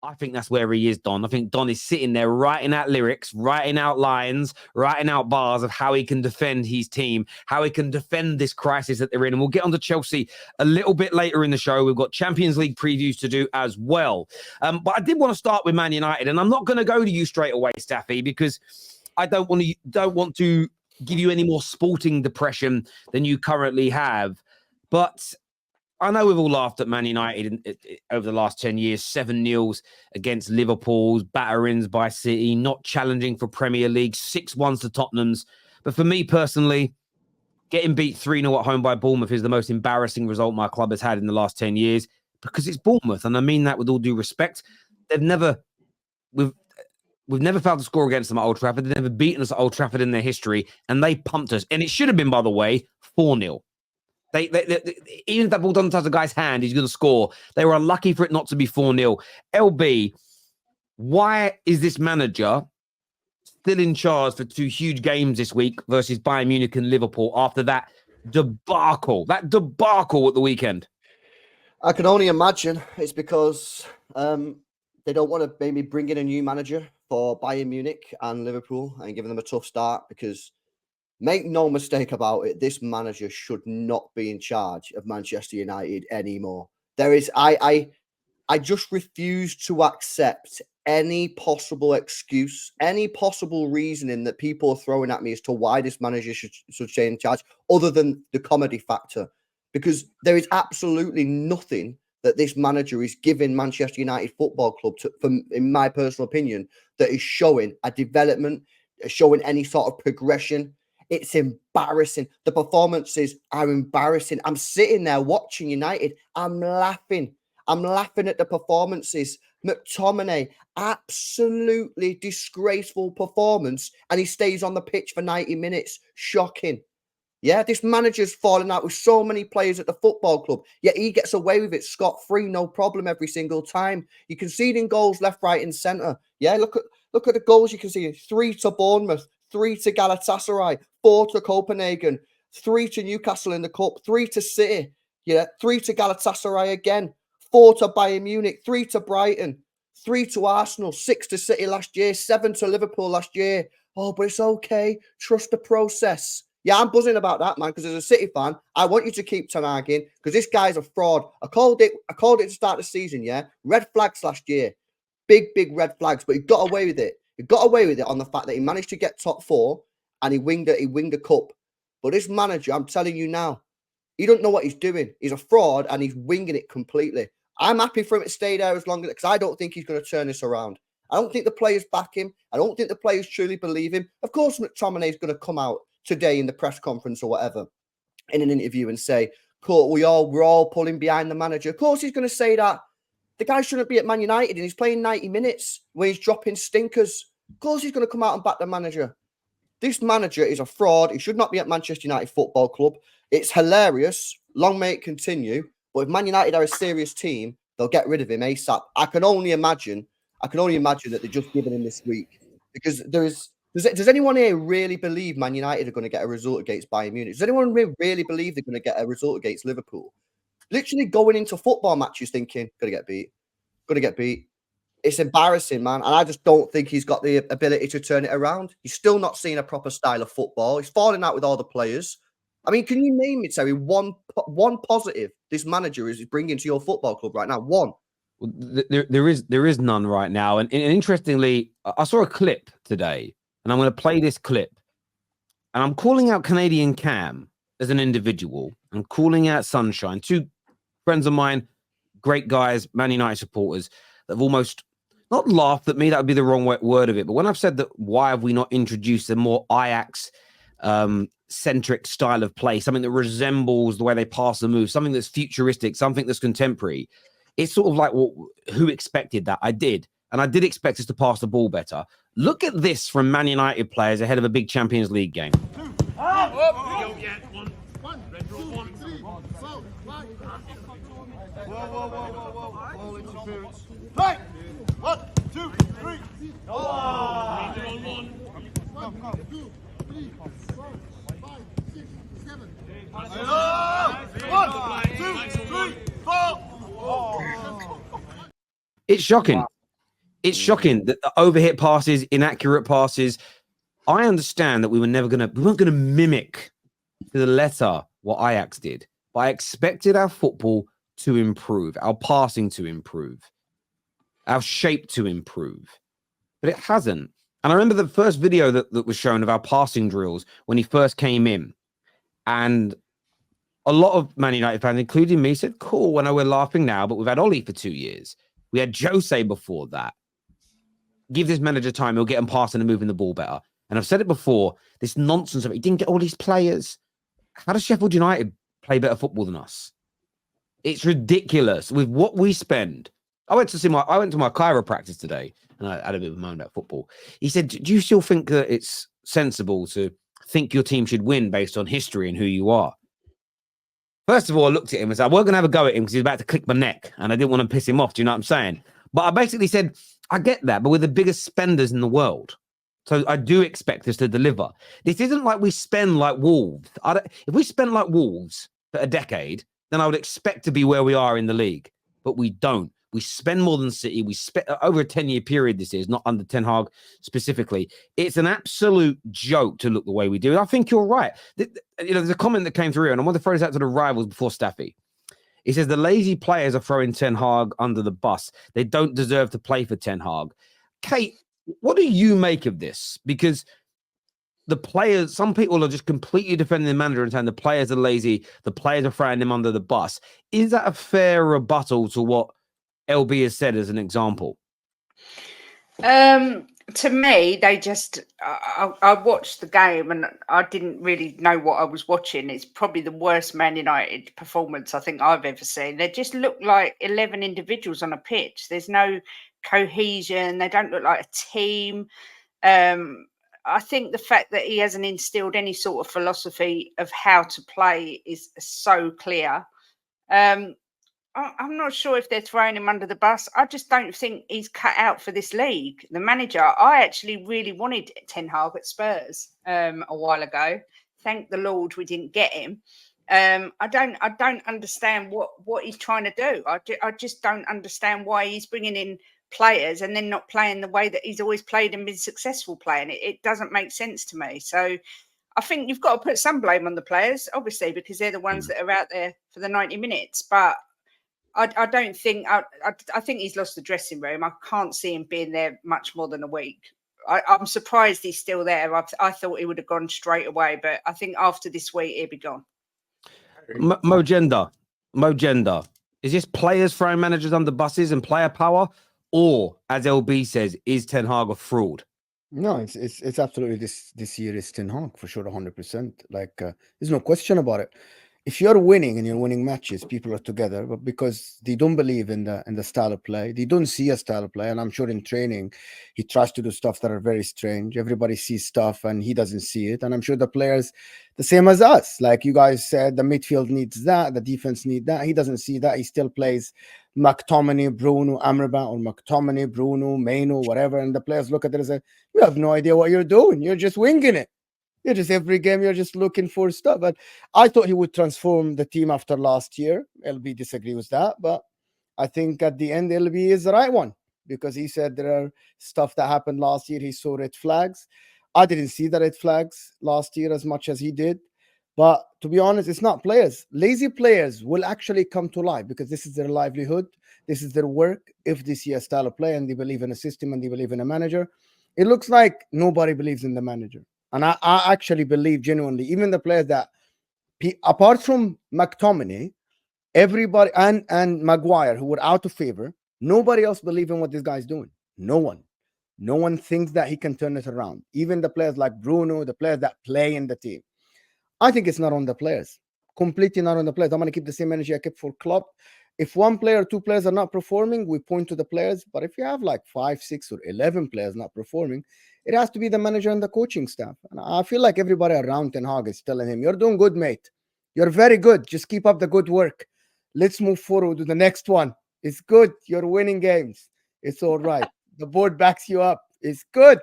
I think that's where he is, Don. I think Don is sitting there writing out lyrics, writing out lines, writing out bars of how he can defend his team, how he can defend this crisis that they're in. And we'll get on to Chelsea a little bit later in the show. We've got Champions League previews to do as well. But I did want to start with Man United, and I'm not going to go to you straight away, Staffy, because I don't want to give you any more sporting depression than you currently have. But I know we've all laughed at Man United over the last 10 years, 7-0s against Liverpool's, batterings by City, not challenging for Premier League, 6-1s to Tottenham's. But for me personally, getting beat 3-0 at home by Bournemouth is the most embarrassing result my club has had in the last 10 years because it's Bournemouth. And I mean that with all due respect. We've never failed to score against them at Old Trafford. They've never beaten us at Old Trafford in their history. And they pumped us. And it should have been, by the way, 4-0. They even if that ball doesn't touch the guy's hand, he's going to score. They were unlucky for it not to be 4-0. LB, why is this manager still in charge for 2 huge games this week versus Bayern Munich and Liverpool after that debacle at the weekend? I can only imagine it's because they don't want to maybe bring in a new manager for Bayern Munich and Liverpool and giving them a tough start because make no mistake about it, this manager should not be in charge of Manchester United anymore. I just refuse to accept any possible excuse, any possible reasoning that people are throwing at me as to why this manager should stay in charge, other than the comedy factor. Because there is absolutely nothing that this manager is giving Manchester United Football Club, in my personal opinion, that is showing a development, showing any sort of progression. It's embarrassing. The performances are embarrassing. I'm sitting there watching United. I'm laughing. I'm laughing at the performances. McTominay, absolutely disgraceful performance, and he stays on the pitch for 90 minutes. Shocking. Yeah, this manager's falling out with so many players at the football club, yet he gets away with it scot-free, no problem every single time. You conceding goals left, right, and centre. Yeah, look at the goals you can see. 3 to Bournemouth, 3 to Galatasaray, 4 to Copenhagen, 3 to Newcastle in the Cup, 3 to City, 3 to Galatasaray again, 4 to Bayern Munich, 3 to Brighton, 3 to Arsenal, 6 to City last year, 7 to Liverpool last year. Oh, but it's okay. Trust the process. Yeah, I'm buzzing about that, man, because as a City fan, I want you to keep Ten Hag in because this guy's a fraud. I called it to start the season, yeah? Red flags last year. Big red flags, but he got away with it. He got away with it on the fact that he managed to get top 4 and he winged a cup. But this manager, I'm telling you now, he don't know what he's doing. He's a fraud and he's winging it completely. I'm happy for him to stay there as long as, because I don't think he's going to turn this around. I don't think the players back him. I don't think the players truly believe him. Of course, McTominay is going to come out today in the press conference or whatever in an interview and say, "Cool, we're all pulling behind the manager." Of course, he's going to say that. The guy shouldn't be at Man United and he's playing 90 minutes when he's dropping stinkers. Of course, he's going to come out and back the manager. This manager is a fraud. He should not be at Manchester United Football Club. It's hilarious. Long may it continue. But if Man United are a serious team, they'll get rid of him ASAP. I can only imagine that they're just giving him this week because does anyone here really believe Man United are going to get a result against Bayern Munich? Does anyone really believe they're going to get a result against Liverpool? Literally going into football matches thinking, going to get beat. It's embarrassing, man. And I just don't think he's got the ability to turn it around. He's still not seeing a proper style of football. He's falling out with all the players. I mean, can you name me, Terry, one positive this manager is bringing to your football club right now? One. Well, there is none right now. And interestingly, I saw a clip today, and I'm going to play this clip. And I'm calling out Canadian Cam as an individual. I'm calling out Sunshine, 2 friends of mine, great guys, Man United supporters, that have almost not laughed at me. That would be the wrong word of it. But when I've said that, why have we not introduced a more Ajax centric style of play, something that resembles the way they pass the move, something that's futuristic, something that's contemporary? It's sort of like, well, who expected that? I did. And I did expect us to pass the ball better. Look at this from Man United players ahead of a big Champions League game. Whoa. Interference. Play! 1, 2, 3. Oh! Come. 2, 3, 4, 5, 6, 7. 1, 2, 3, 4. It's shocking. It's shocking that the overhit passes, inaccurate passes. I understand that we weren't gonna mimic to the letter what Ajax did, but I expected our football to improve, our passing to improve, our shape to improve, but it hasn't. And I remember the first video that was shown of our passing drills when he first came in, and a lot of Man United fans, including me, said, cool, I know we're laughing now, but we've had Ollie for 2 years. We had Jose before that. Give this manager time, he'll get him passing and moving the ball better. And I've said it before, this nonsense of it, he didn't get all these players. How does Sheffield United play better football than us? It's ridiculous with what we spend. I went to my chiropractor today, and I had a bit of a moan about football. He said, do you still think that it's sensible to think your team should win based on history and who you are? First of all, I looked at him and said, I wasn't going to have a go at him because he was about to click my neck, and I didn't want to piss him off. Do you know what I'm saying? But I basically said, I get that, but we're the biggest spenders in the world. So I do expect us to deliver. This isn't like we spend like Wolves. If we spent like Wolves for a decade, then I would expect to be where we are in the league. But we don't. We spend more than City. We spent over a 10-year period this is, not under Ten Hag specifically. It's an absolute joke to look the way we do. I think you're right. There's a comment that came through, and I want to throw this out to the rivals before Staffy. He says the lazy players are throwing Ten Hag under the bus. They don't deserve to play for Ten Hag. Kate, what do you make of this? Because the players, some people are just completely defending the manager and saying the players are lazy, the players are throwing him under the bus. Is that a fair rebuttal to what LB has said as an example? To me, they just, I watched the game and I didn't really know what I was watching. It's probably the worst Man United performance I think I've ever seen. They just look like 11 individuals on a pitch. There's no cohesion. They don't look like a team. I think the fact that he hasn't instilled any sort of philosophy of how to play is so clear. I'm not sure if they're throwing him under the bus. I just don't think he's cut out for this league. The manager, I actually really wanted Ten Hag at Spurs a while ago. Thank the Lord we didn't get him. I don't understand what he's trying to do. I just don't understand why he's bringing in players and then not playing the way that he's always played and been successful playing. It doesn't make sense to me. So I think you've got to put some blame on the players, obviously, because they're the ones that are out there for the 90 minutes. But I don't think I think he's lost the dressing room. I can't see him being there much more than a week. I'm surprised he's still there. I thought he would have gone straight away, but I think after this week he'll be gone. Mogenda, is this players throwing managers under buses and player power, or as LB says, is Ten Hag a fraud? No, it's absolutely this year is Ten Hag for sure, 100%. Like there's no question about it. If you're winning and you're winning matches, people are together, but because they don't believe in the style of play, they don't see a style of play. And I'm sure in training, he tries to do stuff that are very strange. Everybody sees stuff and he doesn't see it. And I'm sure the players, the same as us, like you guys said, the midfield needs that, the defense needs that. He doesn't see that. He still plays McTominay, Bruno, Amrabat, or McTominay, Bruno, Maino, whatever. And the players look at it and say, you have no idea what you're doing. You're just winging it. You're just every game, you're just looking for stuff. But I thought he would transform the team after last year. LB disagree with that. But I think at the end, LB is the right one because he said there are stuff that happened last year. He saw red flags. I didn't see the red flags last year as much as he did. But to be honest, it's not players. Lazy players will actually come to life because this is their livelihood. This is their work. If they see a style of play and they believe in a system and they believe in a manager, it looks like nobody believes in the manager. And I actually believe genuinely, even the players that, apart from McTominay, everybody and Maguire, who were out of favor, nobody else believes in what this guy's doing. No one. No one thinks that he can turn it around. Even the players like Bruno, the players that play in the team. I think it's not on the players. Completely not on the players. I'm going to keep the same energy I kept for Klopp. If one player or two players are not performing, we point to the players. But if you have like 5, 6, or 11 players not performing, it has to be the manager and the coaching staff. And I feel like everybody around Ten Hag is telling him, you're doing good, mate. You're very good. Just keep up the good work. Let's move forward to the next one. It's good. You're winning games. It's all right. The board backs you up. It's good.